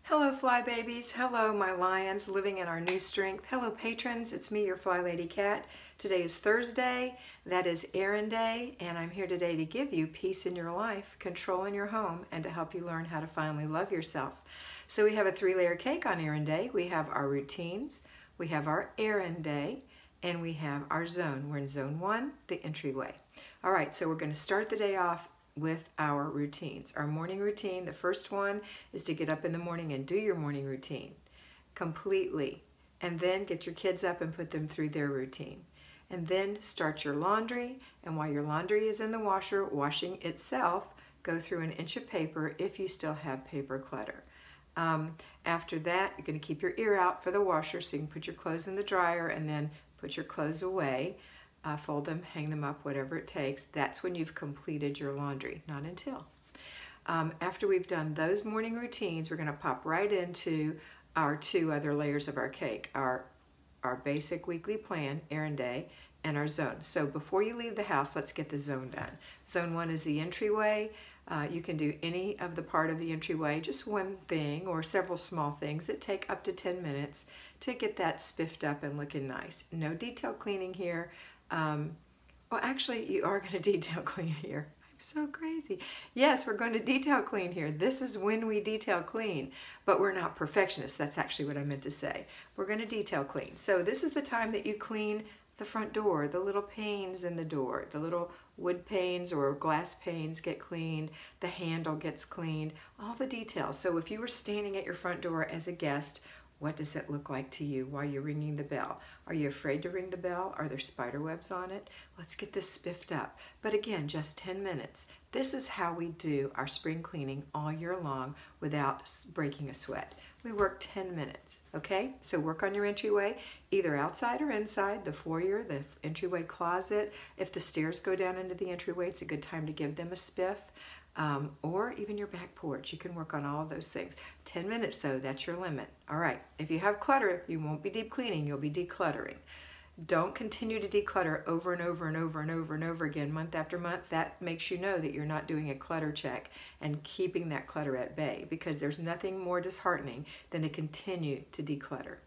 Hello fly babies, hello my lions living in our new strength. Hello patrons, it's me, your Flylady Kat. Today is Thursday, that is Errand Day, and I'm here today to give you peace in your life, control in your home, and to help you learn how to finally love yourself. So we have a 3-layer cake on Errand Day. We have our routines, we have our Errand Day, and we have our zone. We're in zone 1, the entryway. All right, so we're going to start the day off with our routines. Our morning routine, the first one is to get up in the morning and do your morning routine completely, and then get your kids up and put them through their routine. And then start your laundry, and while your laundry is in the washer washing itself, go through an inch of paper if you still have paper clutter. After that, you're going to keep your ear out for the washer so you can put your clothes in the dryer and then put your clothes away. Fold them, hang them up, whatever it takes. That's when you've completed your laundry, not until. After we've done those morning routines, we're going to pop right into our 2 other layers of our cake, our basic weekly plan, Errand Day, and our zone. So before you leave the house, let's get the zone done. Zone 1 is the entryway. You can do any of the part of the entryway, just one thing or several small things that take up to 10 minutes to get that spiffed up and looking nice. No detail cleaning here. Well, actually, you are going to detail clean here. I'm so crazy. Yes, we're going to detail clean here. This is when we detail clean, but we're not perfectionists. That's actually what I meant to say. We're going to detail clean. So this is the time that you clean the front door, the little panes in the door, the little wood panes or glass panes get cleaned, the handle gets cleaned, all the details. So if you were standing at your front door as a guest, what does it look like to you while you're ringing the bell? Are you afraid to ring the bell? Are there spider webs on it? Let's get this spiffed up. But again, just 10 minutes. This is how we do our spring cleaning all year long without breaking a sweat. We work 10 minutes, okay? So work on your entryway, either outside or inside, the foyer, the entryway closet. If the stairs go down into the entryway, it's a good time to give them a spiff. Or even your back porch. You can work on all of those things. 10 minutes though, that's your limit. All right, if you have clutter, you won't be deep cleaning, you'll be decluttering. Don't continue to declutter over and over and over and over and over again, month after month. That makes you know that you're not doing a clutter check and keeping that clutter at bay, because there's nothing more disheartening than to continue to declutter.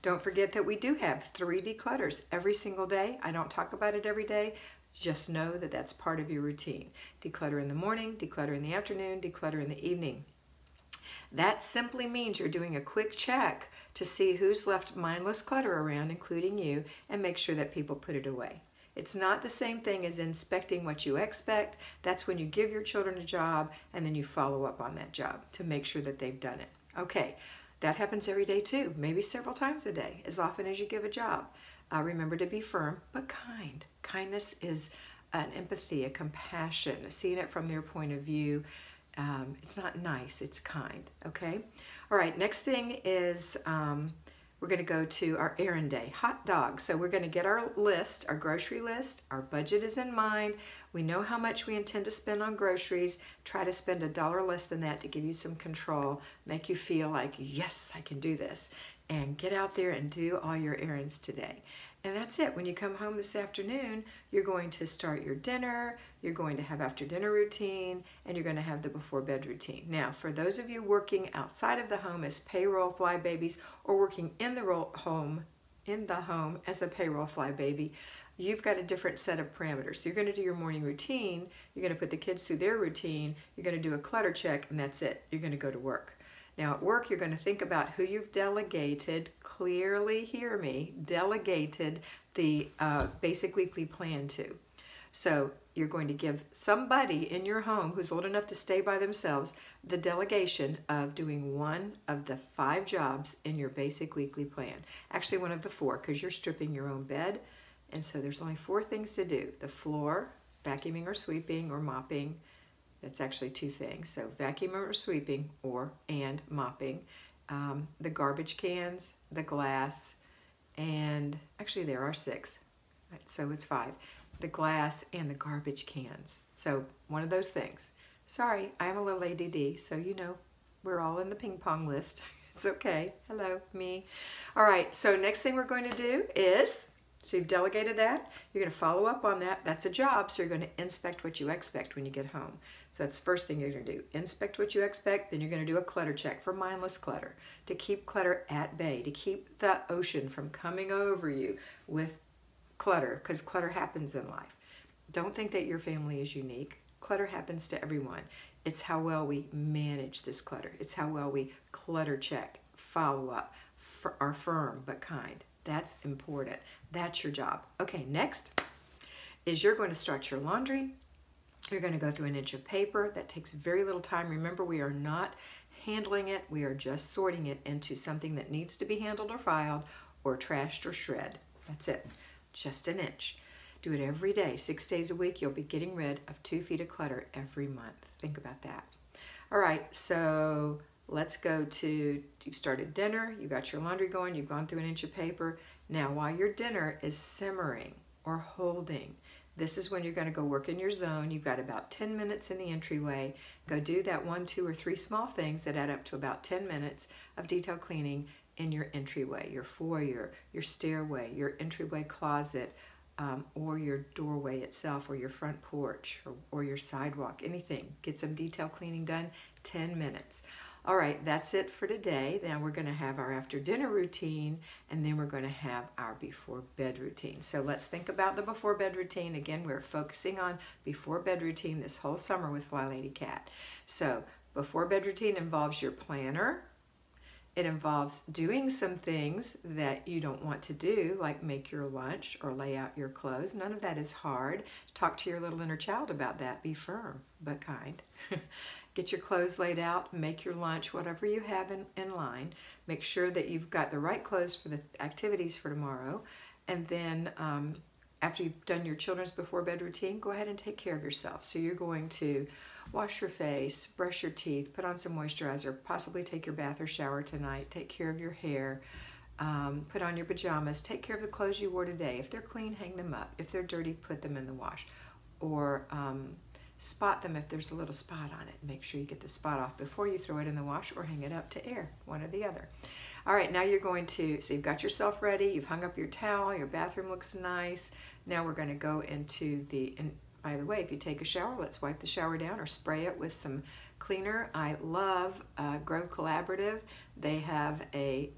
Don't forget that we do have 3 declutters every single day. I don't talk about it every day. Just know that that's part of your routine. Declutter in the morning, declutter in the afternoon, declutter in the evening. That simply means you're doing a quick check to see who's left mindless clutter around, including you, and make sure that people put it away. It's not the same thing as inspecting what you expect. That's when you give your children a job and then you follow up on that job to make sure that they've done it. Okay, that happens every day too, maybe several times a day, as often as you give a job. Remember to be firm, but kind. Kindness is an empathy, a compassion, seeing it from their point of view. It's not nice, it's kind, okay? All right, next thing is we're going to go to our Errand Day, hot dogs. So we're going to get our list, our grocery list. Our budget is in mind. We know how much we intend to spend on groceries. Try to spend $1 less than that to give you some control, make you feel like, yes, I can do this. And get out there and do all your errands today. And that's it. When you come home this afternoon, you're going to start your dinner, you're going to have after dinner routine, and you're going to have the before bed routine. Now, for those of you working outside of the home as payroll fly babies, or working in the home as a payroll fly baby, you've got a different set of parameters. So you're going to do your morning routine, you're going to put the kids through their routine, you're going to do a clutter check, and that's it. You're going to go to work. Now at work, you're going to think about who you've delegated, clearly hear me, delegated the basic weekly plan to. So you're going to give somebody in your home who's old enough to stay by themselves the delegation of doing one of the 5 jobs in your basic weekly plan. Actually one of the 4, because you're stripping your own bed, and so there's only 4 things to do. The floor, vacuuming or sweeping or mopping. That's actually 2 things. So vacuuming or sweeping and mopping. The garbage cans, the glass, and actually there are 6. Right, so it's 5. The glass and the garbage cans. So one of those things. Sorry, I'm a little ADD, so you know we're all in the ping pong list. It's okay. Hello, me. All right, so next thing we're going to do is So you've delegated that. You're going to follow up on that. That's a job, so you're going to inspect what you expect when you get home. So that's the first thing you're going to do. Inspect what you expect, then you're going to do a clutter check for mindless clutter, to keep clutter at bay, to keep the ocean from coming over you with clutter, because clutter happens in life. Don't think that your family is unique. Clutter happens to everyone. It's how well we manage this clutter. It's how well we clutter check, follow up, are firm but kind. That's important. That's your job. Okay, next is you're going to start your laundry. You're going to go through an inch of paper. That takes very little time. Remember, we are not handling it. We are just sorting it into something that needs to be handled or filed or trashed or shred. That's it. Just an inch. Do it every day, 6 days a week. You'll be getting rid of 2 feet of clutter every month. Think about that. All right, so let's go to, you've started dinner, you got your laundry going, you've gone through an inch of paper. Now, while your dinner is simmering or holding, this is when you're going to go work in your zone. You've got about 10 minutes in the entryway. Go do that 1, 2, or 3 small things that add up to about 10 minutes of detail cleaning in your entryway, your foyer, your stairway, your entryway closet, or your doorway itself, or your front porch, or your sidewalk, anything. Get some detail cleaning done, 10 minutes. All right, that's it for today. Now we're going to have our after dinner routine, and then we're going to have our before bed routine. So let's think about the before bed routine. Again, we're focusing on before bed routine this whole summer with Flylady Kat. So before bed routine involves your planner. It involves doing some things that you don't want to do, like make your lunch or lay out your clothes. None of that is hard. Talk to your little inner child about that. Be firm but kind. Get your clothes laid out, make your lunch, whatever you have in line. Make sure that you've got the right clothes for the activities for tomorrow. And then after you've done your children's before bed routine, go ahead and take care of yourself. So you're going to wash your face, brush your teeth, put on some moisturizer, possibly take your bath or shower tonight, take care of your hair, put on your pajamas, take care of the clothes you wore today. If they're clean, hang them up. If they're dirty, put them in the wash. Or spot them if there's a little spot on it. Make sure you get the spot off before you throw it in the wash, or hang it up to air, one or the other. All right, now you're going to, so you've got yourself ready, you've hung up your towel, your bathroom looks nice. Now we're going to go into the, and by the way, if you take a shower, let's wipe the shower down or spray it with some cleaner. I love Grove Collaborative. They have a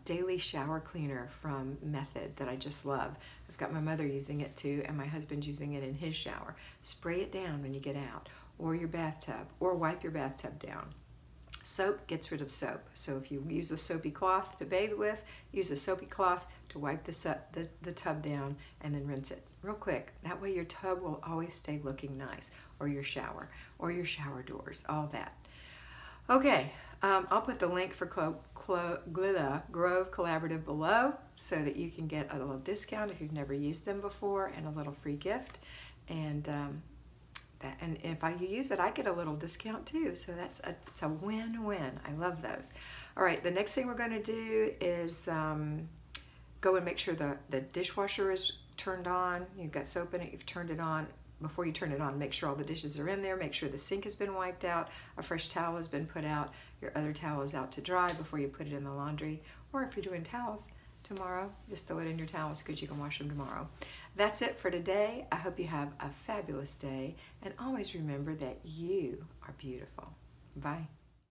daily shower cleaner from Method that I just love. I've got my mother using it too, and my husband's using it in his shower. Spray it down when you get out, or your bathtub, or wipe your bathtub down. Soap gets rid of soap. So if you use a soapy cloth to bathe with, use a soapy cloth to wipe the tub down, and then rinse it real quick. That way your tub will always stay looking nice, or your shower doors, all that. Okay, I'll put the link for Grove Collaborative below so that you can get a little discount if you've never used them before, and a little free gift. And and if you use it, I get a little discount too. So it's a win-win. I love those. All right, the next thing we're going to do is go and make sure the dishwasher is turned on. You've got soap in it, you've turned it on. Before you turn it on, make sure all the dishes are in there. Make sure the sink has been wiped out, a fresh towel has been put out, your other towel is out to dry before you put it in the laundry. Or if you're doing towels tomorrow, just throw it in your towels because you can wash them tomorrow. That's it for today. I hope you have a fabulous day, and always remember that you are beautiful. Bye.